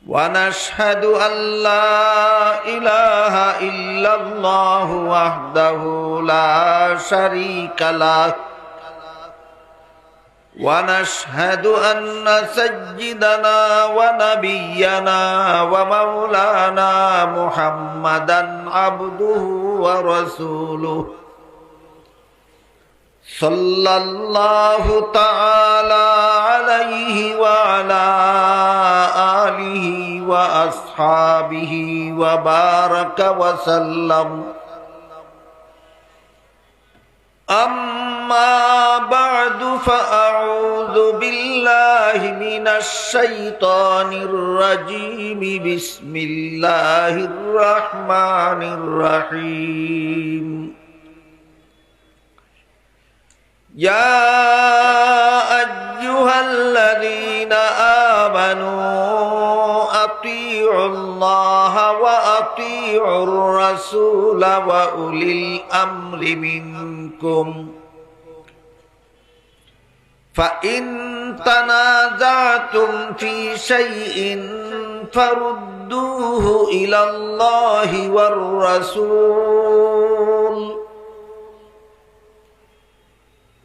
ونشهد أن لا إله إلا الله وحده لا شريك له ونشهد أن سيدنا ونبينا ومولانا محمدا عبده ورسوله صلى الله تعالى عليه وعلى آله وأصحابه وبارك وسلم. أما بعد فأعوذ بالله من الشيطان الرجيم. بسم الله الرحمن الرحيم. يا أيها الذين آمنوا أطيعوا الله وأطيعوا الرسول وأولي الأمر منكم فإن تنازعتم في شيء فردوه إلى الله والرسول.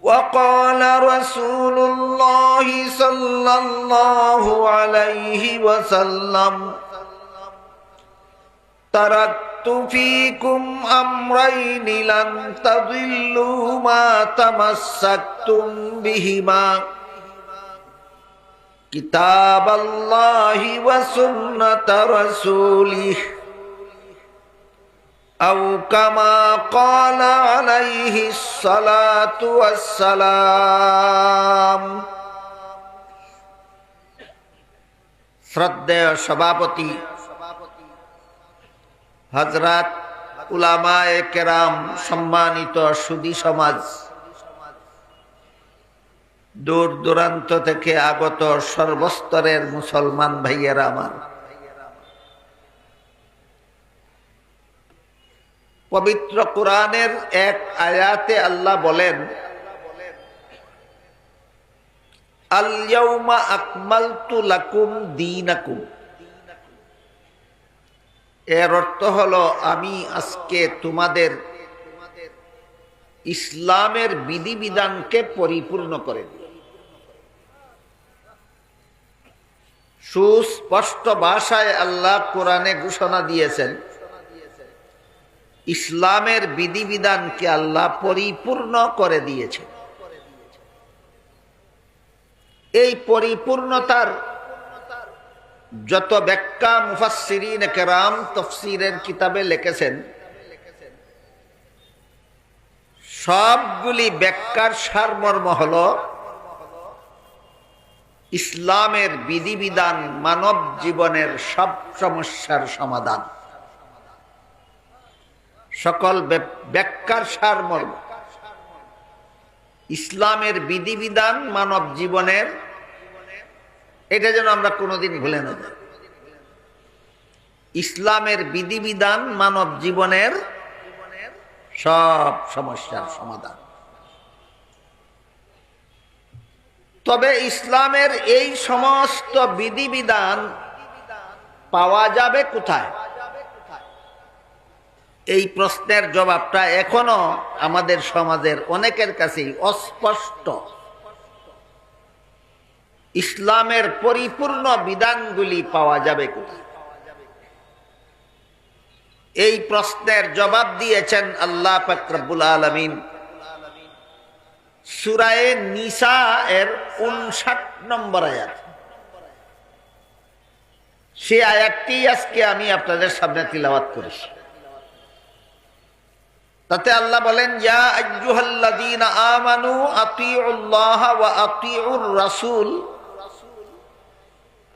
وقال رسول الله صلى الله عليه وسلم: تركت فيكم أمرين لن تضلوا ما تمسكتم بهما كتاب الله وسنة رسوله أو كما قال عليه الصلاة والسلام. শ্রদ্ধেয় সভাপতি হযরত উলামায়ে কেরাম, সম্মানিত সুধী সমাজ, দূর দূরান্ত থেকে আগত সর্বস্তরের মুসলমান ভাইয়েরা আমার, পবিত্র কোরআনের এক আয়াতে আল্লাহ বলেন, আল ইয়াউমা আকমালতু লাকুম দীনাকুম। এর অর্থ হলো, আমি আজকে তোমাদের ইসলামের বিধিবিধানকে পরিপূর্ণ করে দিই। সুস্পষ্ট ভাষায় আল্লাহ কোরআনে ঘোষণা দিয়েছেন, ইসলামের বিধিবিধানকে আল্লাহ পরিপূর্ণ করে দিয়েছে। এই পরিপূর্ণতার যত ব্যাখ্যা মুফাসসিরিন কেরাম তাফসীরের কিতাবে লিখেছেন, সবগুলি ব্যাখ্যার সারমর্ম হলো, ইসলামের বিধিবিধান মানব জীবনের সব সমস্যার সমাধান। সকল ব্যাখ্যার সারমর্ম, ইসলামের বিধিবিধান মানব জীবনের, এটা যেন আমরা কোনোদিন ভুলে না যাই। ইসলামের বিধিবিধান মানব জীবনের সব সমস্যার সমাধান। তবে ইসলামের এই সমস্ত বিধিবিধান পাওয়া যাবে কোথায়? এই প্রশ্নের জবাবটা এখনো আমাদের সমাজের অনেকের কাছেই অস্পষ্ট। ইসলামের পরিপূর্ণ বিধানগুলি পাওয়া যাবে কোথায়? এই প্রশ্নের জবাব দিয়েছেন আল্লাহ পাক রব্বুল আলামিন সূরা নিসা এর 59 নম্বর আয়াত। সেই আয়াতটি আজকে আমি আপনাদের সামনে তিলাওয়াত করেছি। তাতে আল্লাহ বলেন, ইয়া আইয়ুহাল্লাযীনা আমানু আতিউল্লাহ ওয়া আতিউর রাসূল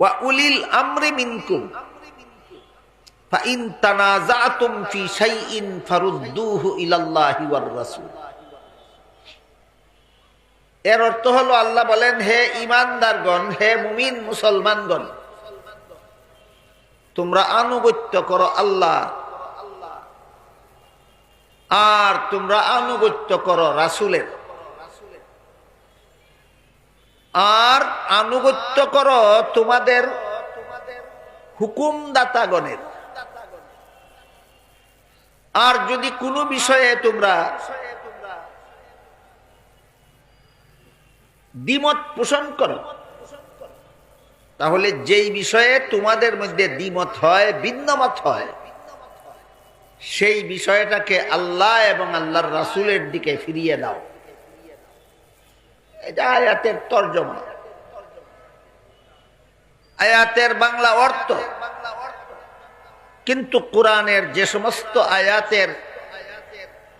ওয়া উলিল আমরি মিনকুম ফাইন তানাযাতুম ফি শাইইন ফারুদ্দুহু ইলাল্লাহি ওয়ার রাসূল। এর অর্থ হলো, আল্লাহ বলেন, হে ঈমানদারগণ, হে মুমিন মুসলমানগণ, তোমরা আনুগত্য করো আল্লাহ, আর তোমরা আনুগত্য করো রাসূলের, আর আনুগত্য করো তোমাদের হুকুমদাতাগণের। আর যদি কোনো বিষয়ে তোমরা দ্বিমত পোষণ করো, তাহলে যেই বিষয়ে তোমাদের মধ্যে দ্বিমত হয়, ভিন্নমত হয়, সেই বিষয়টাকে আল্লাহ এবং আল্লাহর রাসূলের দিকে ফিরিয়ে দাও। এটা আয়াতের তর্জমা, আয়াতের বাংলা অর্থ। কিন্তু কোরআনের যে সমস্ত আয়াতের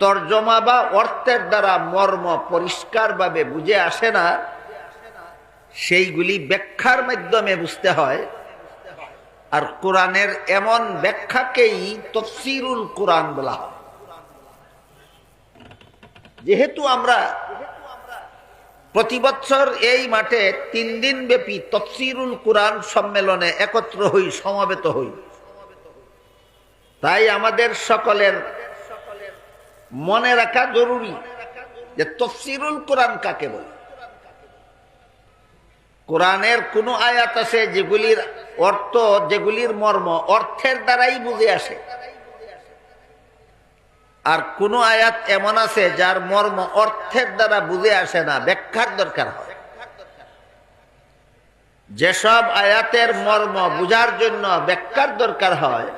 তর্জমা বা অর্থের দ্বারা মর্ম পরিষ্কারভাবে বুঝে আসে না, সেইগুলি ব্যাখ্যার মাধ্যমে বুঝতে হয়। আর কোরআনের এমন ব্যাখ্যাকেই তাফসীরুল কোরআন বলা হয়। যেহেতু আমরা প্রতি বছর এই মাঠে 3 দিন ব্যাপী তাফসীরুল কোরআন সম্মেলনে একত্র হই, সমবেত হই, তাই আমাদের সকলের মনে রাখা জরুরি যে তাফসীরুল কোরআন কাকে বলে। কোরআনের কোন আয়াত আছে যেগুলির অর্থ, যেগুলির মর্ম অর্থের দ্বারাই বুঝে আসে, আর কোন আয়াত এমন আছে যার মর্ম অর্থের দ্বারা বুঝে আসে না, ব্যাখ্যার দরকার হয়। যেসব আয়াতের মর্ম বুঝার জন্য ব্যাখ্যার দরকার হয়,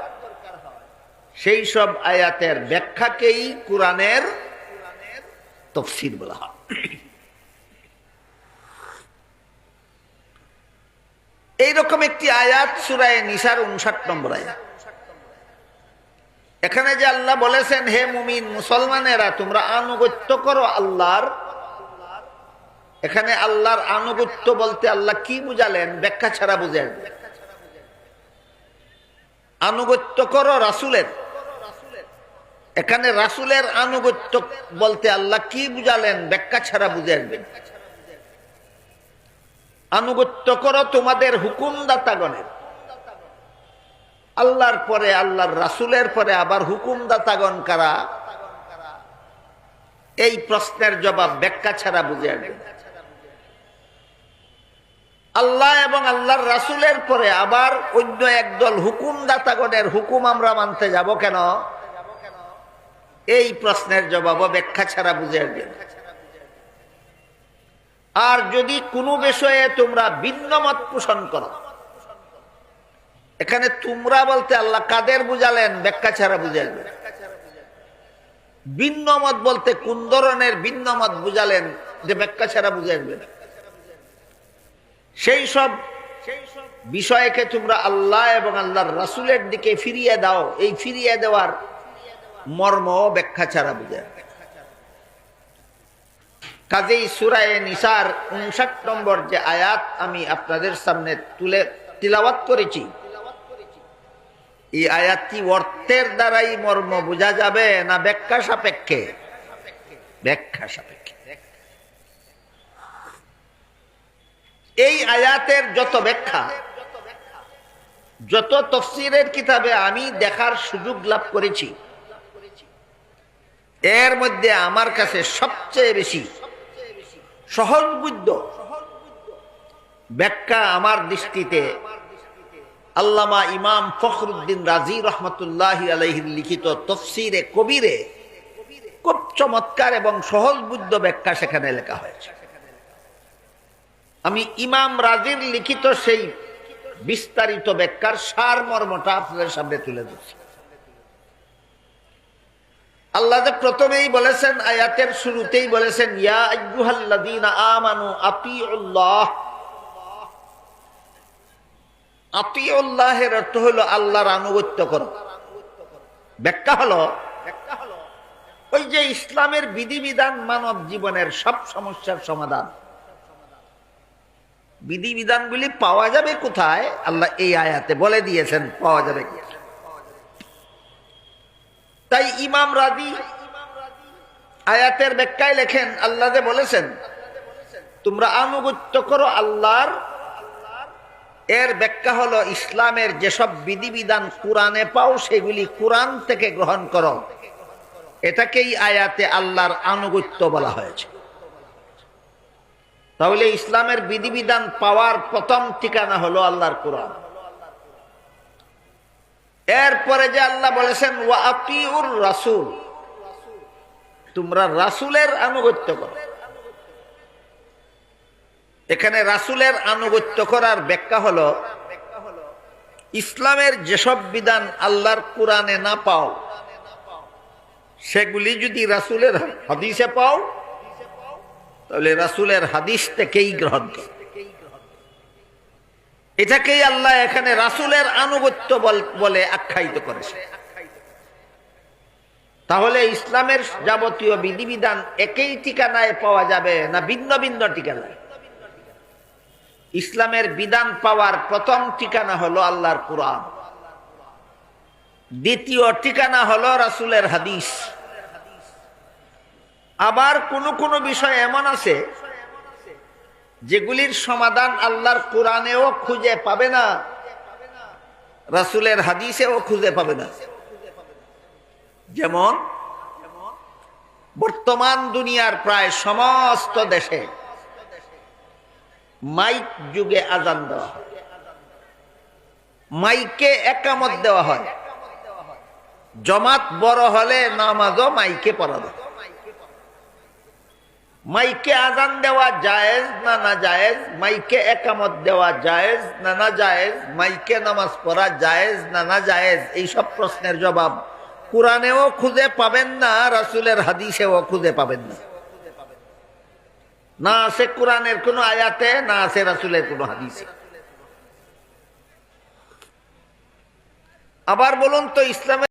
সেই সব আয়াতের ব্যাখ্যাকেই কোরআনের তাফসীর বলা হয়। এইরকম একটি আয়াত সূরা নিসার 59 নম্বর আয়াত। এখানে যে আল্লাহ বলেছেন, হে মুমিন মুসলমানেরা তোমরা আনুগত্য করো আল্লাহর, এখানে আল্লাহর আনুগত্য বলতে আল্লাহ কি বুঝালেন ব্যাখ্যা ছাড়া বুঝেন। আনুগত্য করো রাসূলের, এখানে রাসূলের আনুগত্য বলতে আল্লাহ কি বুঝালেন ব্যাখ্যা ছাড়া বুঝে আসবেন। আনুগত্য করো তোমাদের হুকুমদাতাগণের। আল্লাহর পরে, আল্লাহর রাসূলের পরে আবার হুকুমদাতাগণ কারা, এই প্রশ্নের জবাব ব্যাখ্যা ছাড়া বুঝে আসবেন। আল্লাহ এবং আল্লাহর রাসূলের পরে আবার অন্য একদল হুকুমদাতাগণের হুকুম আমরা মানতে যাব কেন, এই প্রশ্নের জবাবও ব্যাখ্যা ছাড়া বুঝে আসবেন। আর যদি কোনো বিষয়ে তোমরা ভিন্নমত পোষণ করো, এখানে তোমরা বলতে আল্লাহ কাদের বুঝালেন ব্যাখ্যা ছাড়া বুঝে আসবেন। ভিন্নমত বলতে কোন ধরনের ভিন্নমত বুঝালেন যে ব্যাখ্যা ছাড়া বুঝে আসবেন। সেই সব বিষয়কে তোমরা আল্লাহ এবং আল্লাহর রাসূলের দিকে ফিরিয়ে দাও। এই ফিরিয়ে দেওয়ার মর্ম ব্যাখ্যা ছাড়া বুঝে। কাজেই সূরা নিসার 59 নম্বর যে আয়াত আমি আপনাদের সামনে তুলে তিলাওয়াত করেছি, এই আয়াতটি অর্থের দ্বারাই মর্ম বোঝা যাবে না ব্যাখ্যা সাপেক্ষে? ব্যাখ্যা সাপেক্ষে। এই আয়াতের যত ব্যাখ্যা, যত তাফসীরের কিতাবে আমি দেখার সুযোগ লাভ করেছি, এর মধ্যে আমার কাছে সবচেয়ে বেশি সহজবুদ্ধ ব্যাখ্যা আমার দৃষ্টিতে আল্লামা ইমাম ফখরুদ্দিন রাজি রহমতুল্লাহি আলাইহির লিখিত তাফসীরে কবিরে খুব চমৎকার এবং সহজবুদ্ধ ব্যাখ্যা সেখানে লেখা হয়েছে। আমি ইমাম রাজির লিখিত সেই বিস্তারিত ব্যাখ্যার সারমর্মটা আপনাদের সামনে তুলে ধরছি। আল্লাহ যে প্রথমেই বলেছেন, আয়াতের শুরুতেই বলেছেন, ইয়া আইয়ুহাল্লাযীনা আমানু আতিউল্লাহ। আতিউল্লাহের অর্থ হলো আল্লাহর আনুগত্য করো। ব্যাখ্যা হলো ওই যে ইসলামের বিধিবিধান মানব জীবনের সব সমস্যার সমাধান। বিধিবিধানগুলি পাওয়া যাবে কোথায়? আল্লাহ এই আয়াতে বলে দিয়েছেন পাওয়া যাবে। তাই ইমাম রাজি আয়াতের ব্যাখ্যায় লেখেন, আল্লাহ যে বলেছেন তোমরা আনুগত্য করো আল্লাহর, এর ব্যাখ্যা হলো ইসলামের যেসব বিধিবিধান কোরআনে পাও সেগুলি কোরআন থেকে গ্রহণ করো। এটাকেই আয়াতে আল্লাহর আনুগত্য বলা হয়েছে। তাহলে ইসলামের বিধিবিধান পাওয়ার প্রথম ঠিকানা হলো আল্লাহর কোরআন। এরপরে যে আল্লাহ বলেছেন ওয়া আতিউর রাসূল, তোমরা রাসূলের আনুগত্য করো। এখানে রাসূলের আনুগত্য করার ব্যাখ্যা হলো ইসলামের যেসব বিধান আল্লাহর কোরআনে না পাও সেগুলি যদি রাসূলের হাদিসে পাও তাহলে রাসূলের হাদিস থেকেই গ্রহণ করো। এটাকেই আল্লাহ এখানে রাসূলের আনুগত্য বলে আখ্যায়িত করেছে। তাহলে ইসলামের যাবতীয় বিধিবিধান একই ঠিকানায় পাওয়া যাবে না ভিন্ন ভিন্ন ঠিকানায়? ইসলামের বিধান পাওয়ার প্রথম ঠিকানা হলো আল্লাহর কোরআন, দ্বিতীয় ঠিকানা হলো রাসূলের হাদিস। আবার কোন বিষয় এমন আছে যেগুলির সমাধান আল্লাহর কোরআনেও খুঁজে পাবে না, রাসূলের হাদিসেও খুঁজে পাবে না। যেমন বর্তমান দুনিয়ার প্রায় সমস্ত দেশে মাইক যুগে আজান দেওয়া হয়, মাইকে একামত দেওয়া হয়, জমাত বড় হলে নামাজও মাইকে পড়া হয়। মাইকে আজান দেওয়া জায়েজ না না জায়েজ, মাইকে একামত দেওয়া জায়েজ না না জায়েজ, মাইকে নামাজ পড়া জায়েজ না না জায়েজ, এইসব প্রশ্নের জবাব কোরআনেও খুঁজে পাবেন না, রাসূলের হাদিসেও খুঁজে পাবেন না। না আছে কোরআনের কোন আয়াতে, না আছে রাসূলের কোন হাদিসে। আবার বলুন তো ইসলামের